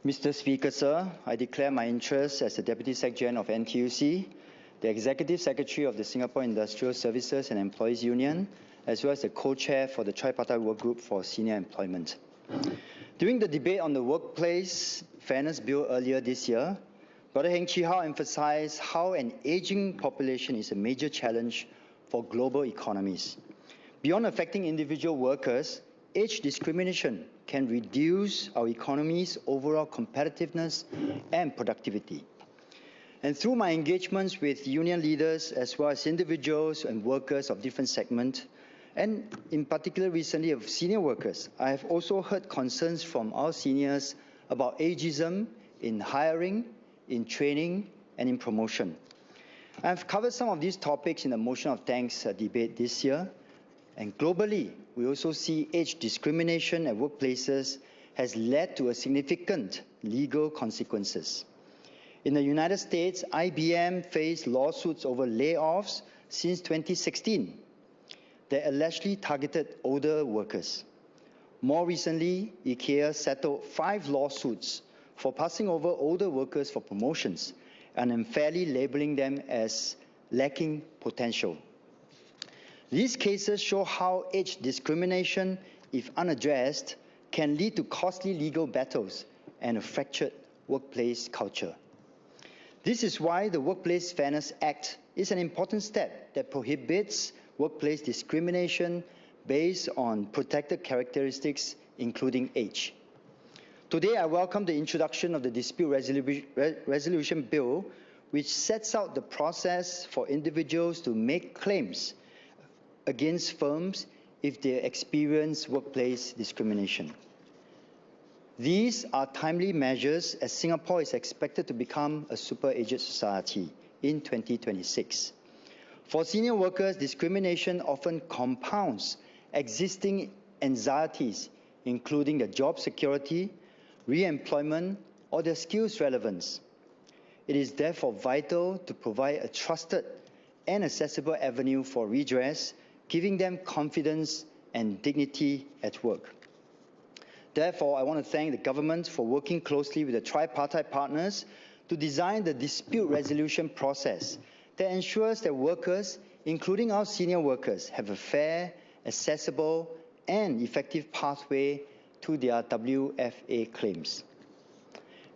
Mr. Speaker, sir, I declare my interest as the Deputy Secretary of NTUC, the Executive Secretary of the Singapore Industrial Services and Employees Union, as well as the co-chair for the Tripartite Work Group for Senior Employment. During the debate on the Workplace Fairness Bill earlier this year, Dr. Heng Chee How emphasized how an aging population is a major challenge for global economies. Beyond affecting individual workers, age discrimination can reduce our economy's overall competitiveness and productivity. And through my engagements with union leaders as well as individuals and workers of different segments, and in particular recently of senior workers, I have also heard concerns from our seniors about ageism in hiring, in training, and in promotion. I have covered some of these topics in the motion of thanks debate this year. And globally, we also see age discrimination at workplaces has led to a significant legal consequences. In the United States, IBM faced lawsuits over layoffs since 2016 that allegedly targeted older workers. More recently, IKEA settled 5 lawsuits for passing over older workers for promotions and unfairly labeling them as lacking potential. These cases show how age discrimination, if unaddressed, can lead to costly legal battles and a fractured workplace culture. This is why the Workplace Fairness Act is an important step that prohibits workplace discrimination based on protected characteristics, including age. Today, I welcome the introduction of the Dispute Resolution Bill, which sets out the process for individuals to make claims against firms if they experience workplace discrimination. These are timely measures as Singapore is expected to become a super-aged society in 2026. For senior workers, discrimination often compounds existing anxieties, including the job security, re-employment, or their skills relevance. It is therefore vital to provide a trusted and accessible avenue for redress, giving them confidence and dignity at work. Therefore, I want to thank the government for working closely with the tripartite partners to design the dispute resolution process that ensures that workers, including our senior workers, have a fair, accessible, and effective pathway to their WFA claims.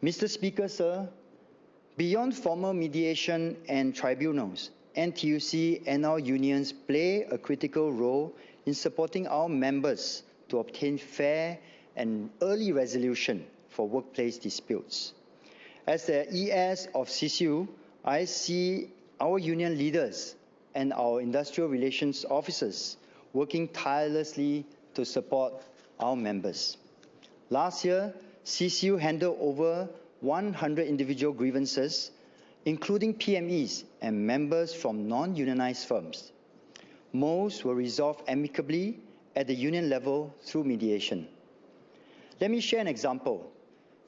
Mr. Speaker, sir, beyond formal mediation and tribunals, NTUC and our unions play a critical role in supporting our members to obtain fair and early resolution for workplace disputes. As the ES of CCU, I see our union leaders and our industrial relations officers working tirelessly to support our members. Last year, CCU handled over 100 individual grievances, including PMEs and members from non-unionized firms. Most were resolved amicably at the union level through mediation. Let me share an example.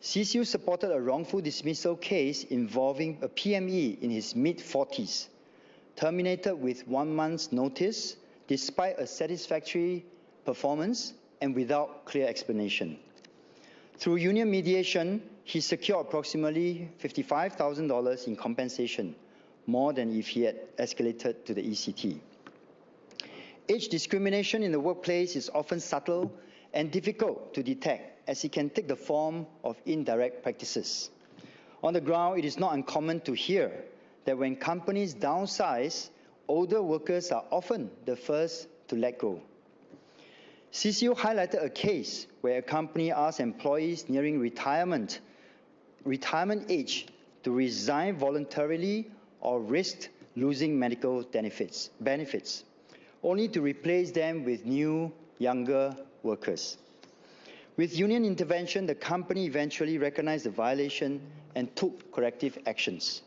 CCU supported a wrongful dismissal case involving a PME in his mid-40s, terminated with 1 month's notice despite a satisfactory performance and without clear explanation. Through union mediation, he secured approximately $55,000 in compensation, more than if he had escalated to the ECT. Age discrimination in the workplace is often subtle and difficult to detect, as it can take the form of indirect practices. On the ground, it is not uncommon to hear that when companies downsize, older workers are often the first to let go. CCU highlighted a case where a company asked employees nearing retirement age to resign voluntarily or risk losing medical benefits, only to replace them with new, younger workers. With union intervention, the company eventually recognized the violation and took corrective actions.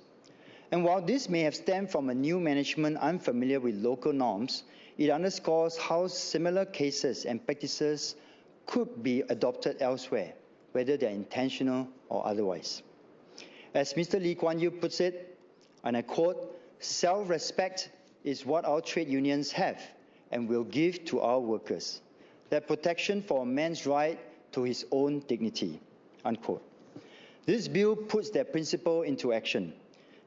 And while this may have stemmed from a new management unfamiliar with local norms, it underscores how similar cases and practices could be adopted elsewhere, whether they're intentional or otherwise. As Mr. Lee Kuan Yew puts it, and I quote, "Self-respect is what our trade unions have and will give to our workers. That protection for a man's right to his own dignity," unquote. This bill puts that principle into action.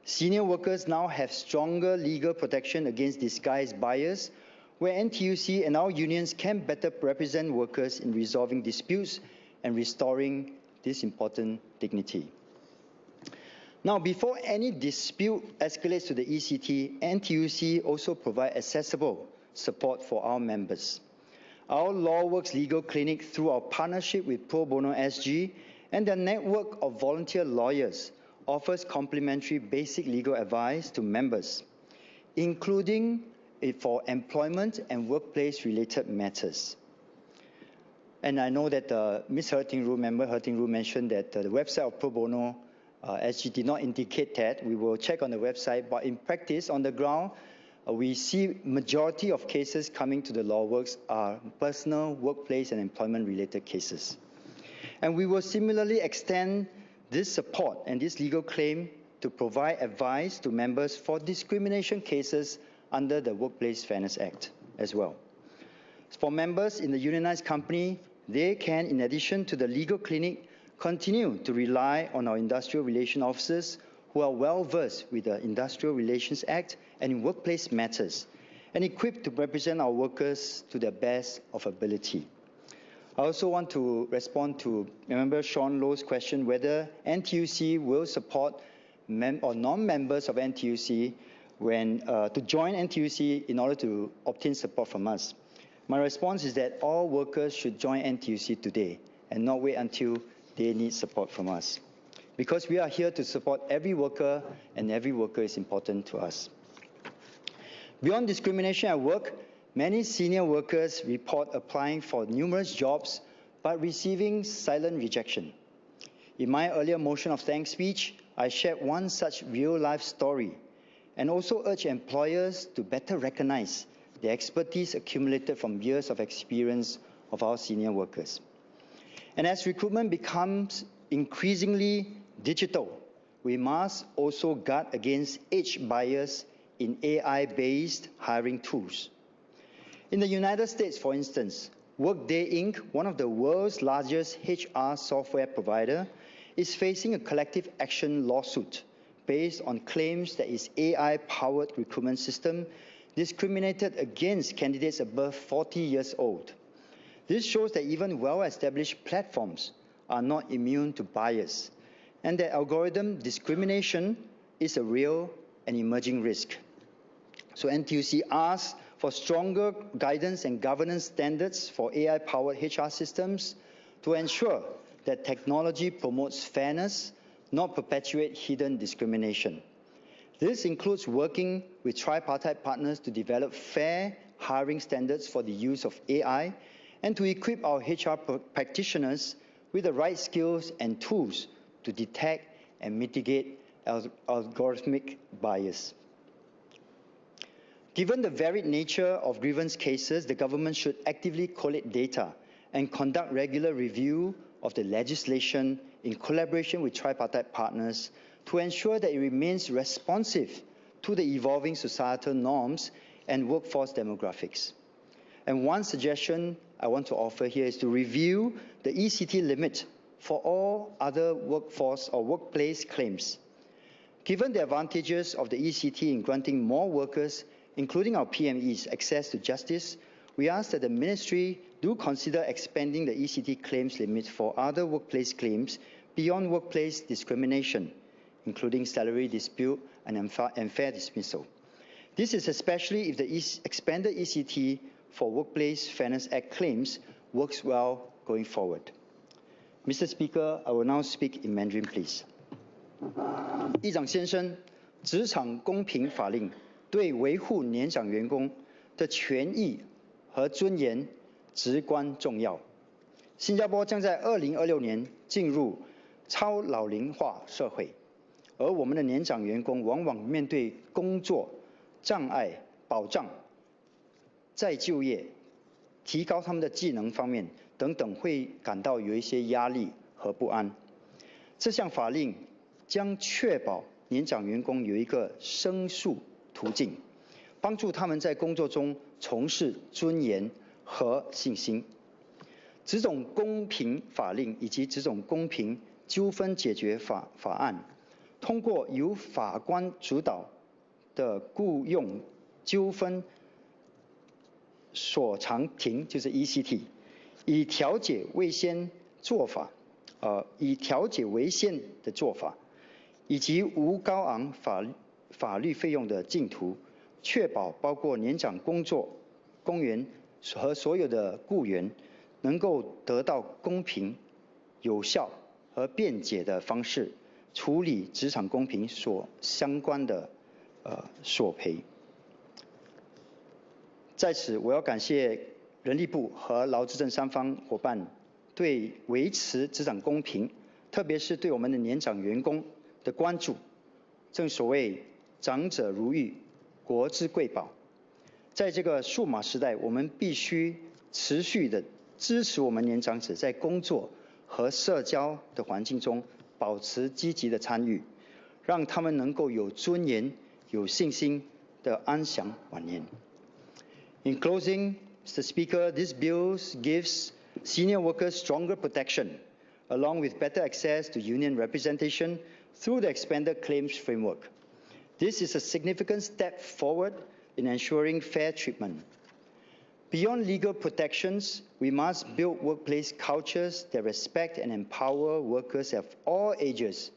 Senior workers now have stronger legal protection against disguised bias, where NTUC and our unions can better represent workers in resolving disputes and restoring this important dignity. Now, before any dispute escalates to the ECT, NTUC also provides accessible support for our members. Our LawWorks Legal Clinic, through our partnership with Pro Bono SG and their network of volunteer lawyers, offers complimentary basic legal advice to members, including for employment and workplace-related matters. And I know that Ms. Member Hertingrue mentioned that the website of Pro Bono SG did not indicate that. We will check on the website, but in practice, on the ground, we see majority of cases coming to the LawWorks are personal, workplace, and employment-related cases. And we will similarly extend this support and this legal claim to provide advice to members for discrimination cases under the Workplace Fairness Act as well. For members in the unionized company, they can, in addition to the legal clinic, continue to rely on our industrial relations officers who are well-versed with the Industrial Relations Act and in workplace matters, and equipped to represent our workers to the best of ability. I also want to respond to Member Sean Lowe's question whether NTUC will support non-members of NTUC to join NTUC in order to obtain support from us. My response is that all workers should join NTUC today and not wait until they need support from us, because we are here to support every worker, and every worker is important to us. Beyond discrimination at work, many senior workers report applying for numerous jobs but receiving silent rejection. In my earlier motion of thanks speech, I shared one such real-life story and also urge employers to better recognize the expertise accumulated from years of experience of our senior workers. And as recruitment becomes increasingly digital, we must also guard against age bias in AI-based hiring tools. In the United States, for instance, Workday Inc., one of the world's largest HR software provider, is facing a collective action lawsuit based on claims that its AI-powered recruitment system discriminated against candidates above 40 years old. This shows that even well-established platforms are not immune to bias, and that algorithm discrimination is a real and emerging risk. So NTUC asks for stronger guidance and governance standards for AI-powered HR systems to ensure that technology promotes fairness, not perpetuate hidden discrimination. This includes working with tripartite partners to develop fair hiring standards for the use of AI and to equip our HR practitioners with the right skills and tools to detect and mitigate algorithmic bias. Given the varied nature of grievance cases, the government should actively collate data and conduct regular review of the legislation in collaboration with tripartite partners to ensure that it remains responsive to the evolving societal norms and workforce demographics. And one suggestion I want to offer here is to review the ECT limit for all other workforce or workplace claims. Given the advantages of the ECT in granting more workers, including our PMEs, access to justice, we ask that the Ministry do consider expanding the ECT claims limit for other workplace claims beyond workplace discrimination, including salary dispute and unfair dismissal. This is especially if the expanded ECT for Workplace Fairness Act claims works well going forward. Mr. Speaker, I will now speak in Mandarin, please. 议长先生，职场公平法令对维护年长员工的权益和尊严至关重要。新加坡将在2026年进入超老龄化社会，而我们的年长员工往往面对工作障碍、保障、再就业、提高他们的技能方面等等，会感到有一些压力和不安。这项法令将确保年长员工有一个申诉途径，帮助他们在工作中从事尊严和信心。职种公平法令以及职种公平纠纷解决法案，通过由法官主导的雇用纠纷所长庭，就是 ECT， 以调解为先的做法，以及无高昂法律费用的净土，确保包括年长公员和所有的雇员能够得到公平、有效和便捷的方式处理职场公平所相关的索赔。在此，我要感谢人力部和劳资政三方伙伴对维持职场公平，特别是对我们的年长员工的关注。正所谓长者如玉，国之贵宝。在这个数码时代，我们必须持续的支持我们年长者在工作和社交的环境中保持积极的参与，让他们能够有尊严、有信心的安享晚年。In closing, Mr. Speaker, this bill gives senior workers stronger protection, along with better access to union representation through the expanded claims framework. This is a significant step forward in ensuring fair treatment. Beyond legal protections, we must build workplace cultures that respect and empower workers of all ages,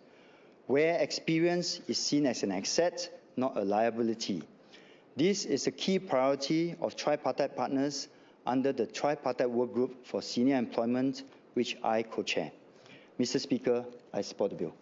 where experience is seen as an asset, not a liability. This is a key priority of tripartite partners under the Tripartite Work Group for Senior Employment, which I co-chair. Mr. Speaker, I support the bill.